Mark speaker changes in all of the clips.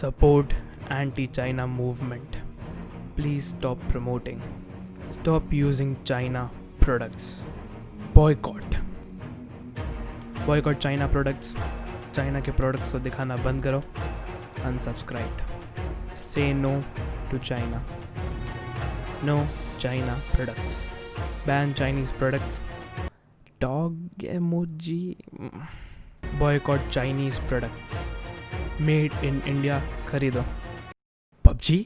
Speaker 1: Support anti-China movement. Please stop promoting. Stop using China products. Boycott. Boycott China products. China के products को दिखाना बंद करो. Unsubscribed. Say no to China. No China products. Ban Chinese products. Dog emoji. Boycott Chinese products. Made in India खरीदो. PUBG?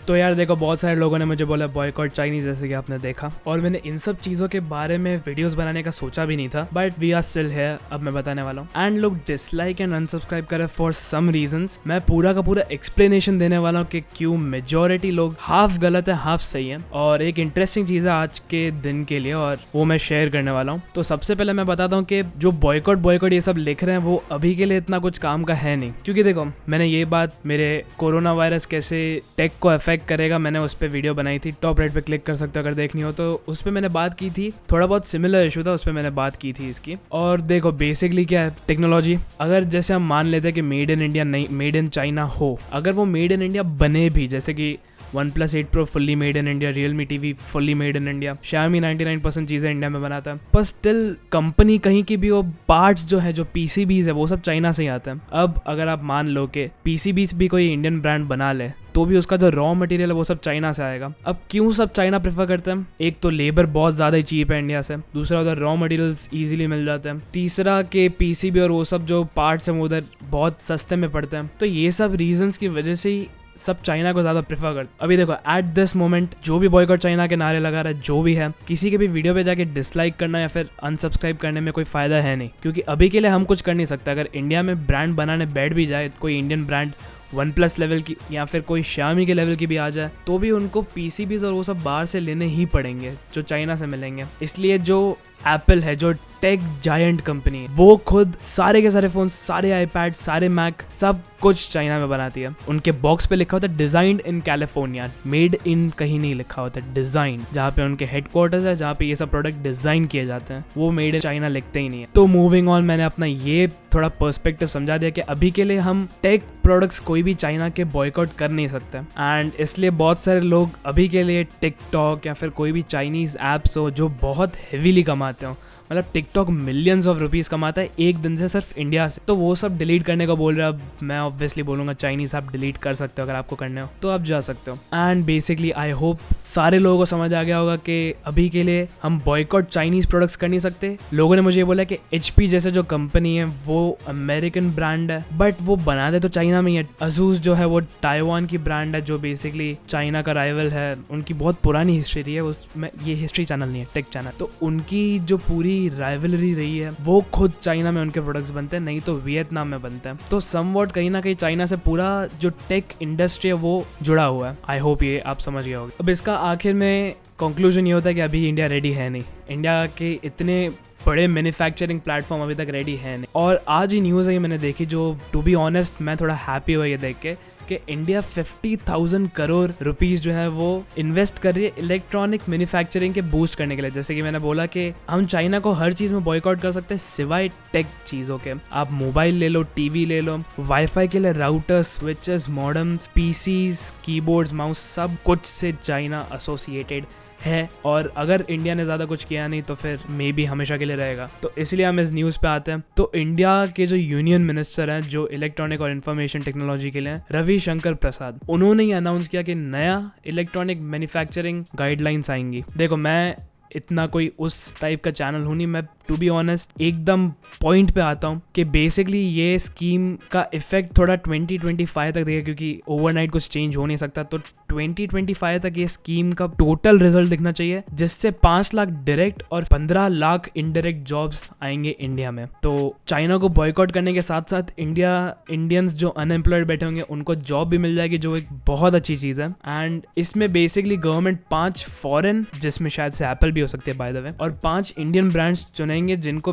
Speaker 1: तो यार देखो, बहुत सारे लोगों ने मुझे बोला बॉयकॉट चाइनीज, जैसे कि आपने देखा, और मैंने इन सब चीज़ों के बारे में वीडियोस बनाने का सोचा भी नहीं था, but we are still here. अब मैं बताने वाला हूँ. एंड लोग डिसलाइक एंड अनसब्सक्राइब करे फॉर सम रीजंस. मैं पूरा का पूरा एक्सप्लेनेशन देने वाला हूँ कि क्यों मेजोरिटी लोग हाफ गलत है हाफ सही है, और एक इंटरेस्टिंग चीज़ है आज के दिन के लिए, और वो मैं शेयर करने वाला हूँ. तो सबसे पहले मैं बताता हूँ कि जो बॉयकॉट ये सब लिख रहे हैं वो अभी के लिए इतना कुछ काम का है नहीं. क्योंकि देखो, मैंने ये बात मेरे कोरोना वायरस कैसे टेक को अफेक्ट करेगा, मैंने उस पर वीडियो बनाई थी. टॉप राइट पे क्लिक कर सकते हो अगर देखनी हो. तो उस पर मैंने बात की थी, थोड़ा बहुत सिमिलर इशू था, उस पर मैंने बात की थी इसकी. और देखो बेसिकली क्या है, टेक्नोलॉजी अगर जैसे हम मान लेते हैं कि मेड इन इंडिया नहीं, मेड इन चाइना हो, अगर वो मेड इन इंडिया बने भी, जैसे कि OnePlus 8 Pro fully made in India, Realme TV fully made in India, Xiaomi 99% चीज़ें इंडिया में बनाता है, पर स्टिल कंपनी कहीं की भी वो पार्ट्स जो है, जो PCBs है, वो सब चाइना से ही आता है. अब अगर आप मान लो कि PCBs भी कोई इंडियन ब्रांड बना ले, तो भी उसका जो रॉ मटेरियल है वो सब चाइना से आएगा. अब क्यों सब चाइना प्रेफर करते हैं? एक तो लेबर बहुत ज़्यादा ही चीप है इंडिया से, दूसरा उधर रॉ मटेरियल्स इजीली मिल जाते हैं, तीसरा के PCB और वो सब जो पार्ट्स हैं वो उधर बहुत सस्ते में पड़ते हैं. तो ये सब रीजंस की वजह से ही सब चाइना को ज़्यादा प्रेफर करते. अभी देखो, एट दिस मोमेंट जो भी बॉयकॉट चाइना के नारे लगा रहा है, जो भी है, किसी के भी वीडियो पे जाके डिसलाइक करना या फिर अनसब्सक्राइब करने में कोई फ़ायदा है नहीं. क्योंकि अभी के लिए हम कुछ कर नहीं सकते. अगर इंडिया में ब्रांड बनाने बैठ भी जाए, कोई इंडियन ब्रांड OnePlus लेवल की या फिर कोई Xiaomi के लेवल की भी आ जाए, तो भी उनको PCBs और वो सब बाहर से लेने ही पड़ेंगे जो चाइना से मिलेंगे. इसलिए जो एप्पल है, जो टेक जायंट कंपनी है, वो खुद सारे के सारे फोन, सारे आईपैड, सारे मैक, सब कुछ चाइना में बनाती है. उनके बॉक्स पे लिखा होता है designed in California, made in कहीं नहीं लिखा होता है, डिजाइन. जहाँ पे उनके हेडक्वार्टर्स है, जहाँ पे ये सब प्रोडक्ट डिजाइन किए जाते हैं, वो मेड इन चाइना लिखते ही नहीं है. तो मूविंग ऑन, मैंने अपना ये थोड़ा पर्सपेक्टिव समझा दिया कि अभी के लिए हम टेक प्रोडक्ट्स कोई भी चाइना के बॉयकॉट कर नहीं सकते. एंड इसलिए बहुत सारे लोग अभी के लिए टिकटॉक या फिर कोई भी चाइनीज ऐप्स हो जो बहुत हेवीली कमाते हो, मतलब टिकटॉक मिलियंस ऑफ रुपीस कमाता है एक दिन से सिर्फ इंडिया से, तो वो सब डिलीट करने को बोल रहे हैं. अब मैं ऑब्वियसली बोलूँगा चाइनीज आप डिलीट कर सकते हो, अगर आपको करने हो तो आप जा सकते हो. एंड बेसिकली आई होप सारे लोगों को समझ आ गया होगा कि अभी के लिए हम बॉयकॉट चाइनीज प्रोडक्ट्स कर नहीं सकते. लोगों ने मुझे ये बोला कि HP जैसे जो कंपनी है वो अमेरिकन ब्रांड है, बट वो बनाते तो चाइना में ही है. Asus जो है वो ताइवान की ब्रांड है, जो बेसिकली चाइना का राइवल है. उनकी बहुत पुरानी हिस्ट्री रही है, उसमें ये हिस्ट्री चैनल नहीं है, टेक चैनल. तो उनकी जो पूरी राइवलरी रही है, वो खुद चाइना में उनके प्रोडक्ट्स बनते हैं, नहीं तो वियतनाम में बनते हैं. तो समवॉट कहीं ना कहीं चाइना से पूरा जो टेक इंडस्ट्री है वो जुड़ा हुआ है. आई होप ये आप समझ गए होंगे. अब इसका आखिर में कंक्लूजन ये होता है कि अभी इंडिया रेडी है नहीं. इंडिया के इतने बड़े मैन्युफैक्चरिंग प्लेटफॉर्म अभी तक रेडी है नहीं. और आज ही न्यूज़ है, मैंने देखी, जो टू बी ऑनेस्ट मैं थोड़ा हैप्पी हुआ ये देख के कि इंडिया 50,000 करोड़ रुपीस जो है वो इन्वेस्ट कर रही है इलेक्ट्रॉनिक मैन्युफैक्चरिंग के बूस्ट करने के लिए. जैसे कि मैंने बोला कि हम चाइना को हर चीज़ में बॉयकॉट कर सकते हैं सिवाय टेक चीज़ों के. आप मोबाइल ले लो, टीवी ले लो, वाईफाई के लिए router, switches, modems, PCs, keyboards, mouse, सब कुछ से चाइना एसोसिएटेड है. और अगर इंडिया ने ज़्यादा कुछ किया नहीं तो फिर मे बी हमेशा के लिए रहेगा. तो इसलिए हम इस न्यूज़ पे आते हैं. तो इंडिया के जो यूनियन मिनिस्टर हैं जो इलेक्ट्रॉनिक और इंफॉर्मेशन टेक्नोलॉजी के लिए, रविशंकर प्रसाद, उन्होंने ये अनाउंस किया कि नया इलेक्ट्रॉनिक मैन्युफैक्चरिंग गाइडलाइंस आएंगी. देखो, मैं इतना कोई उस टाइप का चैनल हूँ नहीं, मैं टू बी ऑनेस्ट एकदम पॉइंट पे आता हूँ कि बेसिकली ये स्कीम का इफेक्ट थोड़ा 2025 तक देगा, क्योंकि ओवरनाइट कुछ चेंज हो नहीं सकता. तो 2025 तक ये स्कीम का टोटल रिजल्ट दिखना चाहिए, जिससे 5 लाख डायरेक्ट और 15 लाख इनडायरेक्ट जॉब्स आएंगे इंडिया में. तो चाइना को बॉयकॉट करने के साथ साथ इंडियंस जो अनएम्प्लॉयड बैठे होंगे उनको जॉब भी मिल जाएगी, जो एक बहुत अच्छी चीज़ है. एंड इसमें बेसिकली गवर्नमेंट 5 फॉरेन, जिसमें शायद से एप्पल भी हो सकती है बाय द वे, और 5 इंडियन ब्रांड्स चुनेंगे जिनको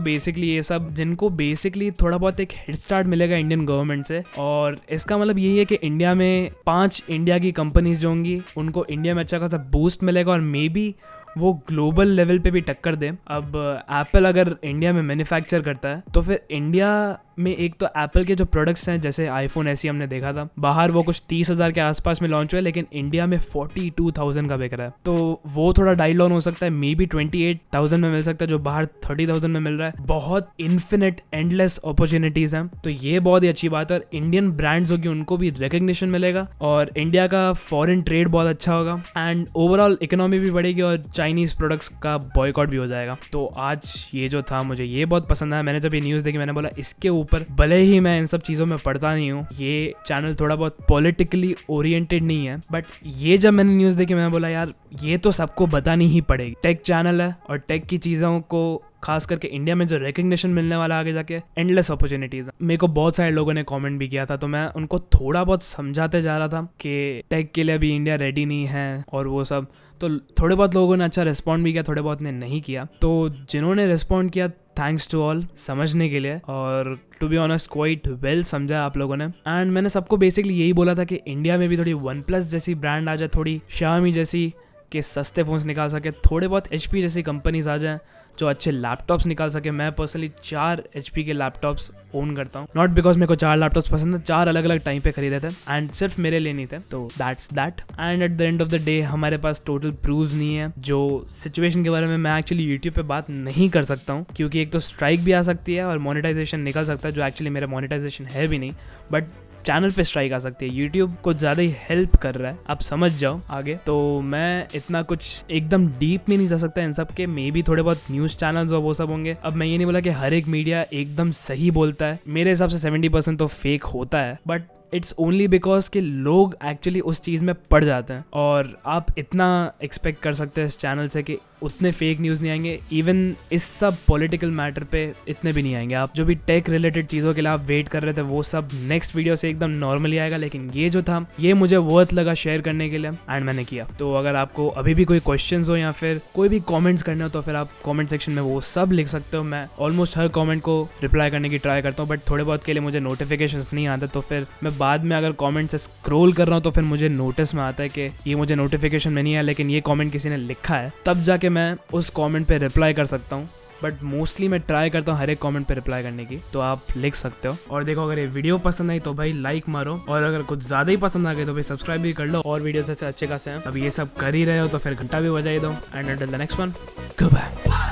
Speaker 1: बेसिकली थोड़ा बहुत एक हेड स्टार्ट मिलेगा इंडियन गवर्नमेंट से. और इसका मतलब यही है कि इंडिया में 5 इंडिया की कंपनीज जो होंगी उनको इंडिया में अच्छा खासा बूस्ट मिलेगा और मे बी वो ग्लोबल लेवल पे भी टक्कर दे। अब एप्पल अगर इंडिया में मैन्युफैक्चर करता है तो फिर इंडिया में एक तो एप्पल के जो प्रोडक्ट्स हैं जैसे आईफोन ऐसी हमने देखा था, बाहर वो कुछ 30,000 के आसपास में लॉन्च हुआ है, लेकिन इंडिया में 42,000 का बिक रहा है। तो वो थोड़ा डाइल डाउन हो सकता है, मे बी 28,000 में मिल सकता है जो बाहर 30,000 में मिल रहा है। बहुत इन्फिनिट एंडलेस अपॉर्चुनिटीज हैं, तो ये बहुत ही अच्छी बात है। इंडियन ब्रांड्स होगी उनको भी रिकग्निशन मिलेगा और इंडिया का फॉरेन ट्रेड बहुत अच्छा होगा एंड ओवरऑल इकोनॉमी भी बढ़ेगी और चाइनीज प्रोडक्ट्स का बॉयकॉट भी हो जाएगा। तो आज ये जो था मुझे ये बहुत पसंद आया। मैंने जब ये न्यूज़ देखी मैंने बोला इसके ऊपर भले ही मैं इन सब चीज़ों में पढ़ता नहीं हूँ, ये चैनल थोड़ा बहुत पॉलिटिकली ओरिएंटेड नहीं है, बट ये जब मैंने न्यूज़ देखी मैंने बोला यार ये तो सबको बतानी ही पड़ेगी। टेक चैनल है और टेक की चीज़ों को खास करके इंडिया में जो रिकग्निशन मिलने वाला आगे जाके एंडलेस अपॉर्चुनिटीज। मेरे को बहुत सारे लोगों ने कमेंट भी किया था तो मैं उनको थोड़ा बहुत समझाते जा रहा था कि टेक के लिए अभी इंडिया रेडी नहीं है और वो सब। तो थोड़े बहुत लोगों ने अच्छा रिस्पॉन्ड भी किया, थोड़े बहुत ने नहीं किया। तो जिन्होंने रिस्पॉन्ड किया थैंक्स टू ऑल समझने के लिए, और to be honest quite well समझा आप लोगों ने। एंड मैंने सबको बेसिकली यही बोला था कि इंडिया में भी थोड़ी OnePlus जैसी ब्रांड आ जाए, थोड़ी Xiaomi जैसी के सस्ते फ़ोन्स निकाल सके, थोड़े बहुत HP जैसी कंपनीज आ जाएं जो अच्छे लैपटॉप्स निकाल सके। मैं पर्सनली 4 HP के लैपटॉप्स ओन करता हूँ, नॉट बिकॉज मेरे को 4 लैपटॉप्स पसंद है, 4 अलग अलग टाइम पे खरीदे थे एंड सिर्फ मेरे लिए नहीं थे। तो that's that. And at the end of the day हमारे पास टोटल प्रूव्स नहीं है। जो सिचुएशन के बारे में मैं एक्चुअली यूट्यूब पे बात नहीं कर सकता हूँ क्योंकि एक तो स्ट्राइक भी आ सकती है और मोनेटाइजेशन निकल सकता है, जो एक्चुअली मेरा मोनेटाइजेशन है भी नहीं, बट चैनल पे स्ट्राइक आ सकती है। यूट्यूब को ज़्यादा ही हेल्प कर रहा है, आप समझ जाओ आगे। तो मैं इतना कुछ एकदम डीप में नहीं जा सकता इन सब के, मे बी थोड़े बहुत न्यूज़ चैनल्स और वो सब होंगे। अब मैं ये नहीं बोला कि हर एक मीडिया एकदम सही बोलता है, मेरे हिसाब से 70% तो फेक होता है, बट इट्स ओनली बिकॉज कि लोग एक्चुअली उस चीज़ में पड़ जाते हैं। और आप इतना एक्सपेक्ट कर सकते हैं इस चैनल से कि उतने फेक न्यूज़ नहीं आएंगे, इवन इस सब पॉलिटिकल मैटर पे इतने भी नहीं आएंगे। आप जो भी टेक रिलेटेड चीज़ों के लिए आप वेट कर रहे थे वो सब नेक्स्ट वीडियो से एकदम नॉर्मली आएगा, लेकिन ये जो था ये मुझे वर्थ लगा शेयर करने के लिए एंड मैंने किया। तो अगर आपको अभी भी कोई क्वेश्चंस हो या फिर कोई भी कमेंट्स करने हो तो फिर आप कमेंट सेक्शन में वो सब लिख सकते हो। मैं ऑलमोस्ट हर कमेंट को रिप्लाई करने की ट्राई करता हूँ, बट थोड़े बहुत के लिए मुझे नोटिफिकेशंस नहीं आते, तो फिर मैं बाद में अगर कमेंट से स्क्रॉल कर रहा हूँ तो फिर मुझे नोटिस में आता है कि ये मुझे नोटिफिकेशन में नहीं आया, लेकिन ये कमेंट किसी ने लिखा है, तब जाके मैं उस कमेंट पे रिप्लाई कर सकता हूँ। बट मोस्टली मैं ट्राई करता हूँ हर एक कमेंट पे रिप्लाई करने की, तो आप लिख सकते हो। और देखो अगर ये वीडियो पसंद आई तो भाई लाइक मारो, और अगर कुछ ज़्यादा ही पसंद आ गए तो भाई सब्सक्राइब भी कर लो। और वीडियोस ऐसे अच्छे खासे हैं, अब ये सब कर ही रहे हो तो फिर घंटा भी बजाई दो। And until the next one, good bye.